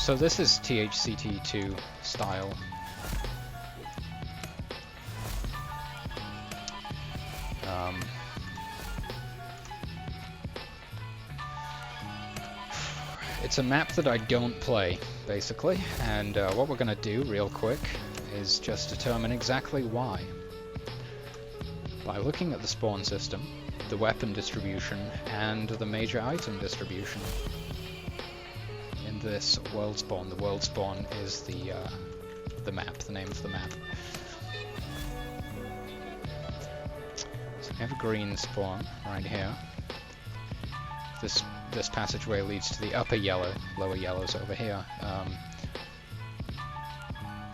So this is thct2 style. It's a map that I don't play, basically, and what we're going to do real quick is just determine exactly why. By looking at the spawn system, the weapon distribution, and the major item distribution in this world spawn. The world spawn is the map, the name of the map. So we have a green spawn right here. This passageway leads to the upper yellow, lower yellow's over here.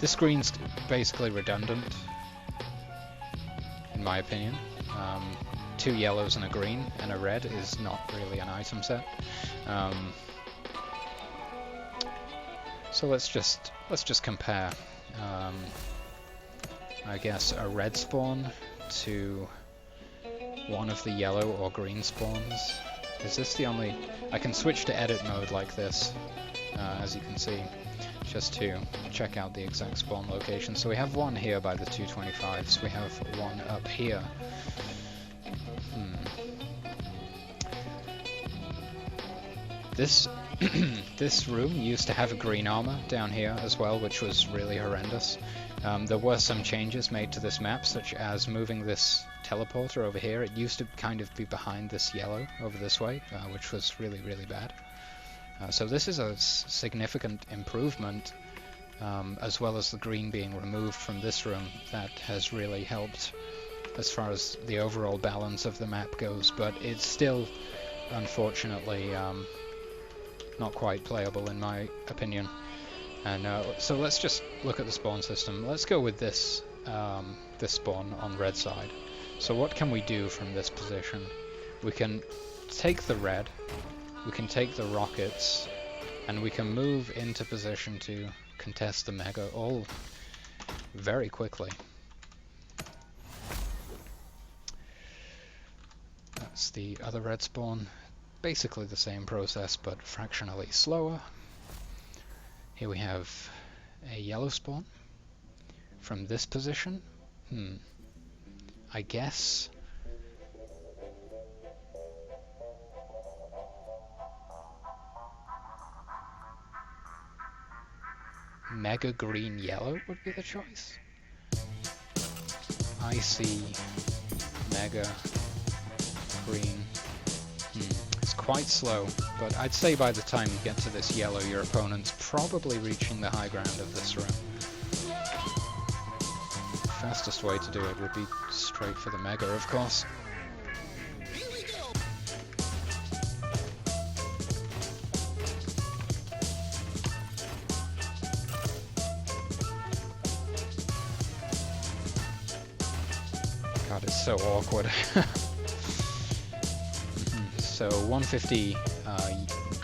This green's basically redundant, in my opinion. 2 yellows and a green and a red is not really an item set. So let's just compare. I guess a red spawn to one of the yellow or green spawns. Is this the only... I can switch to edit mode like this, as you can see, just to check out the exact spawn location. So we have one here by the 225s, we have one up here. This this room used to have a green armor down here as well, which was really horrendous. There were some changes made to this map, such as moving this teleporter over here. It used to kind of be behind this yellow over this way, which was really, really bad. So this is a significant improvement, as well as the green being removed from this room. That has really helped as far as the overall balance of the map goes, but it's still, unfortunately, not quite playable in my opinion. And so let's just look at the spawn system. Let's go with this this spawn on red side. So what can we do from this position? We can take the red, we can take the rockets, and we can move into position to contest the mega all very quickly. That's the other red spawn. Basically the same process, but fractionally slower. Here we have a yellow spawn from this position. I guess mega green yellow would be the choice. I see mega green. It's quite slow, but I'd say by the time you get to this yellow, your opponent's probably reaching the high ground of this room. Fastest way to do it would be straight for the mega, of course. God, it's so awkward. So 150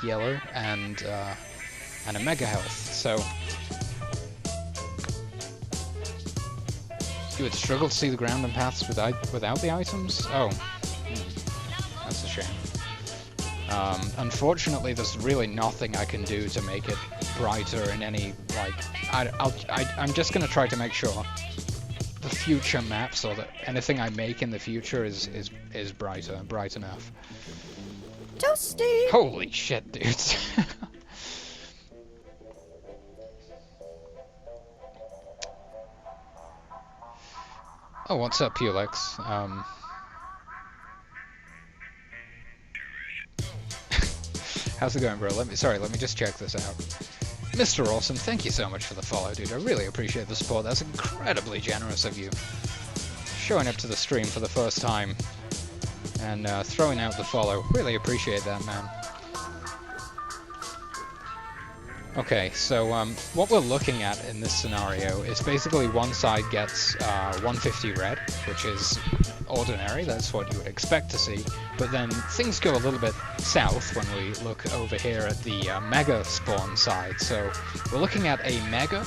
yellow and a mega health. So you would struggle to see the ground and paths without the items? Oh, that's a shame. Unfortunately, there's really nothing I can do to make it brighter in any, like, I'm just gonna try to make sure the future maps or that anything I make in the future is bright enough. Toasty! Holy shit, dudes. Oh, what's up, Pulex? How's it going, bro? Let me just check this out. Mr. Awesome, thank you so much for the follow, dude. I really appreciate the support. That's incredibly generous of you. Showing up to the stream for the first time and throwing out the follow. Really appreciate that, man. Okay, so what we're looking at in this scenario is basically one side gets 150 red, which is ordinary, that's what you would expect to see, but then things go a little bit south when we look over here at the mega spawn side. So we're looking at a mega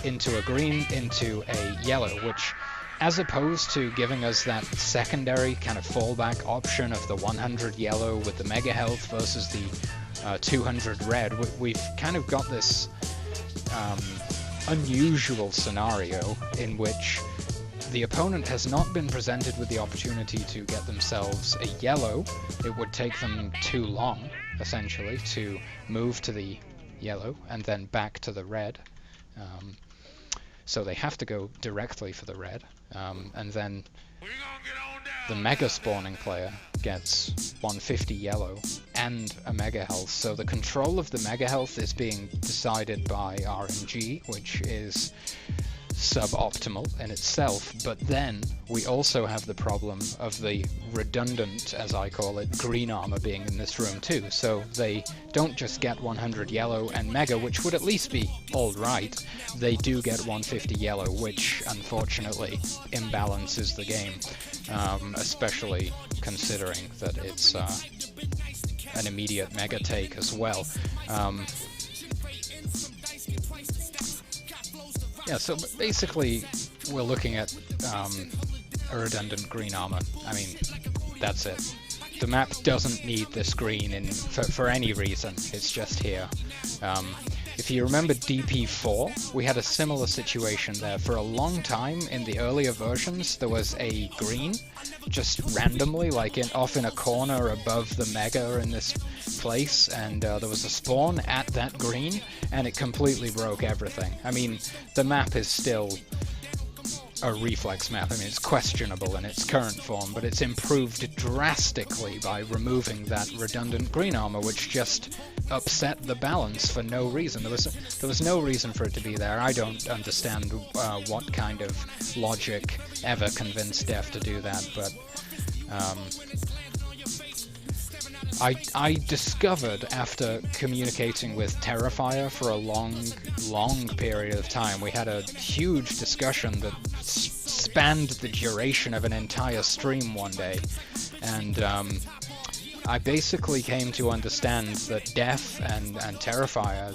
into a green into a yellow, which, as opposed to giving us that secondary kind of fallback option of the 100 yellow with the mega health versus the 200 red, we've kind of got this unusual scenario in which the opponent has not been presented with the opportunity to get themselves a yellow. It would take them too long, essentially, to move to the yellow and then back to the red. So they have to go directly for the red, and then the mega spawning player gets 150 yellow and a mega health. So the control of the mega health is being decided by RNG, which is suboptimal in itself, but then we also have the problem of the redundant, as I call it, green armor being in this room too. So they don't just get 100 yellow and mega, which would at least be alright, they do get 150 yellow, which unfortunately imbalances the game, especially considering that it's an immediate mega take as well. Yeah, so basically we're looking at a redundant green armor. I mean, that's it. The map doesn't need this green for any reason, it's just here. If you remember DP4, we had a similar situation there. For a long time in the earlier versions, there was a green just randomly, like off in a corner above the mega in this place, and there was a spawn at that green, and it completely broke everything. I mean, the map is still a reflex map. I mean, it's questionable in its current form, but it's improved drastically by removing that redundant green armor, which just upset the balance for no reason. There was no reason for it to be there. I don't understand what kind of logic ever convinced Def to do that, but I discovered after communicating with Terrifier for a long period of time, we had a huge discussion that spanned the duration of an entire stream one day, and I basically came to understand that Def and Terrifier,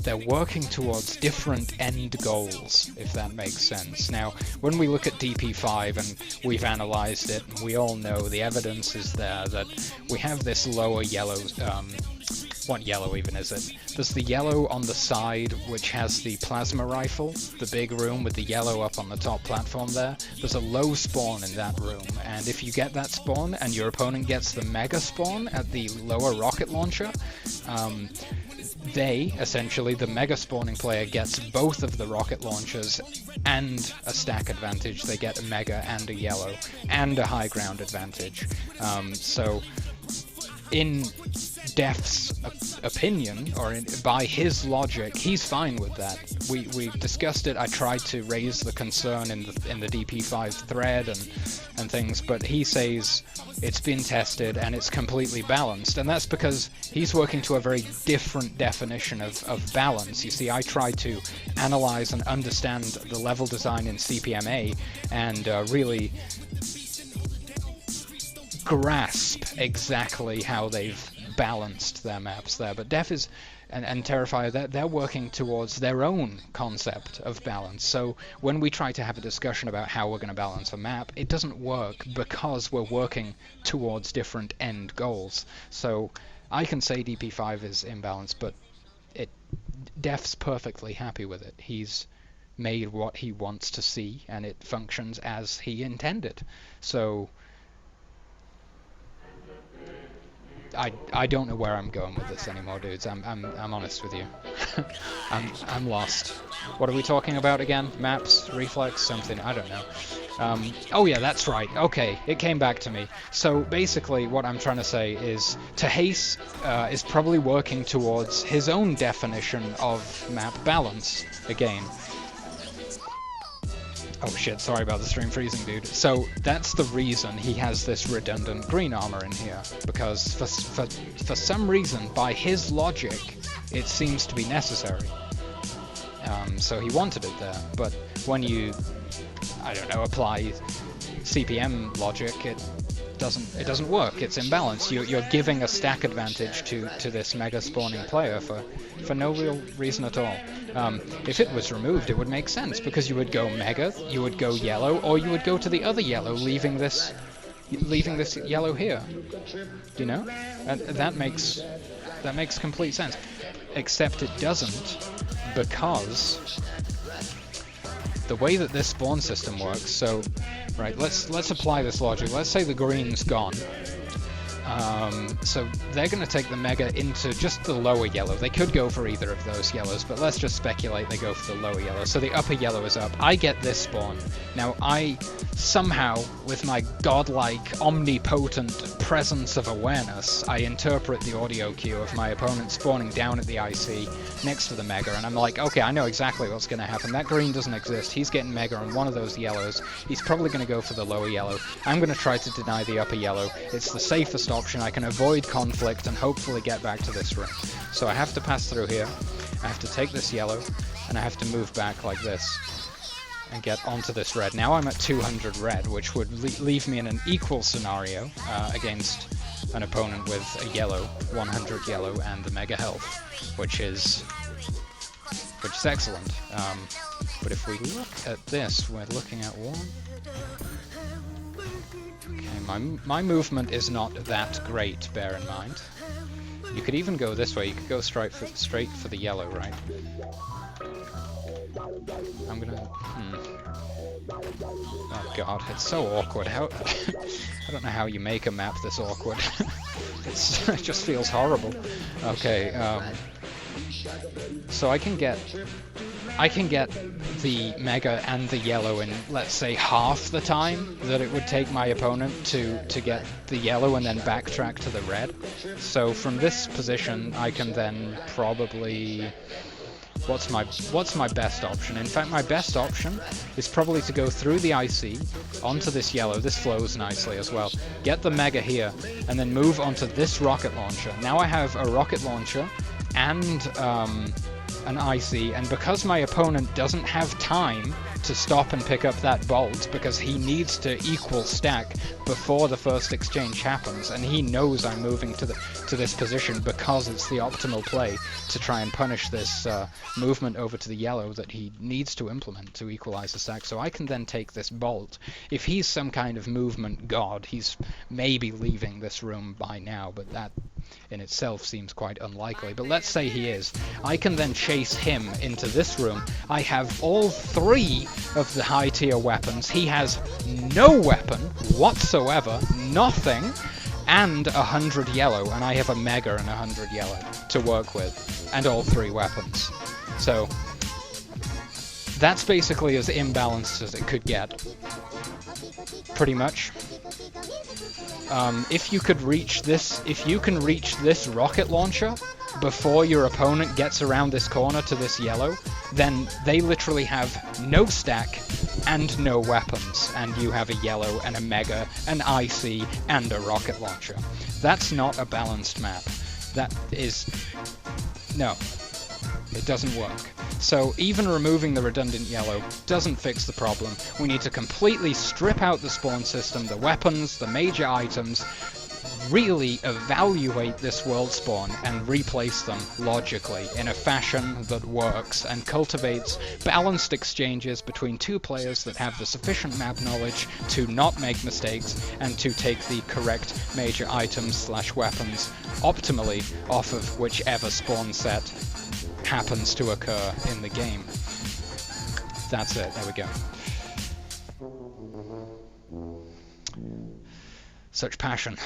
they're working towards different end goals, if that makes sense. Now, when we look at DP5 and we've analyzed it, and we all know the evidence is there that we have this lower yellow, what yellow even is it? There's the yellow on the side, which has the plasma rifle, the big room with the yellow up on the top platform there. There's a low spawn in that room, and if you get that spawn and your opponent gets the mega spawn at the lower rocket launcher, essentially, the mega spawning player gets both of the rocket launchers and a stack advantage. They get a mega and a yellow and a high ground advantage. So in Def's opinion, or by his logic, he's fine with that. We discussed it. I tried to raise the concern in the DP5 thread and things, but he says it's been tested and it's completely balanced, and that's because he's working to a very different definition of balance. You see, I tried to analyze and understand the level design in CPMA and really grasp exactly how they've balanced their maps there, but Def is and Terrifier, they're working towards their own concept of balance. So when we try to have a discussion about how we're going to balance a map, it doesn't work because we're working towards different end goals. So I can say DP5 is imbalanced, but Def's perfectly happy with it. He's made what he wants to see, and it functions as he intended. So I don't know where I'm going with this anymore, dudes. I'm honest with you. I'm lost. What are we talking about again? Maps, reflex, something? I don't know. Oh yeah, that's right. Okay, it came back to me. So basically, what I'm trying to say is, Tahase is probably working towards his own definition of map balance again. Oh shit, sorry about the stream freezing, dude. So that's the reason he has this redundant green armor in here, because for some reason, by his logic, it seems to be necessary. So he wanted it there, but when you, I don't know, apply CPM logic, it doesn't work. It's imbalanced. You're giving a stack advantage to this mega spawning player for no real reason at all. If it was removed, it would make sense, because you would go mega, you would go yellow, or you would go to the other yellow, leaving this yellow here. You know, and that makes That makes complete sense. Except it doesn't, because the way that this spawn system works, so, right, let's apply this logic. Let's say the green's gone. So they're going to take the Mega into just the lower yellow. They could go for either of those yellows, but let's just speculate they go for the lower yellow. So the upper yellow is up. I get this spawn. Now I somehow, with my godlike, omnipotent presence of awareness, I interpret the audio cue of my opponent spawning down at the IC next to the Mega, and I'm like, okay, I know exactly what's going to happen. That green doesn't exist. He's getting Mega on one of those yellows. He's probably going to go for the lower yellow. I'm going to try to deny the upper yellow. It's the safest option. I can avoid conflict and hopefully get back to this room. So I have to pass through here. I have to take this yellow, and I have to move back like this and get onto this red. Now I'm at 200 red, which would leave me in an equal scenario against an opponent with a yellow, 100 yellow, and the Mega health, which is excellent. But if we look at this, we're looking at one. Okay, my movement is not that great, bear in mind. You could even go this way. You could go straight for the yellow, right? I'm gonna... Oh god, it's so awkward. How... I don't know how you make a map this awkward. It just feels horrible. Okay, so I can get the Mega and the yellow in, let's say, half the time that it would take my opponent to get the yellow and then backtrack to the red. So from this position, I can then probably... What's my best option? In fact, my best option is probably to go through the IC onto this yellow. This flows nicely as well. Get the Mega here, and then move onto this rocket launcher. Now I have a rocket launcher and an IC, and because my opponent doesn't have time to stop and pick up that bolt, because he needs to equal stack before the first exchange happens, and he knows I'm moving to this position because it's the optimal play to try and punish this movement over to the yellow that he needs to implement to equalize the stack. So I can then take this bolt. If he's some kind of movement god, he's maybe leaving this room by now, but that in itself seems quite unlikely. But let's say he is. I can then chase him into this room. I have all three of the high tier weapons. He has no weapon whatsoever, nothing, and 100 yellow, and I have a Mega and 100 yellow to work with, and all three weapons. So that's basically as imbalanced as it could get, pretty much. If you can reach this rocket launcher before your opponent gets around this corner to this yellow, then they literally have no stack and no weapons, and you have a yellow and a Mega, an IC, and a rocket launcher. That's not a balanced map. That is... no. It doesn't work. So even removing the redundant yellow doesn't fix the problem. We need to completely strip out the spawn system, the weapons, the major items, really evaluate this world spawn and replace them logically in a fashion that works and cultivates balanced exchanges between two players that have the sufficient map knowledge to not make mistakes and to take the correct major items / weapons optimally off of whichever spawn set happens to occur in the game. That's it, there we go. Such passion.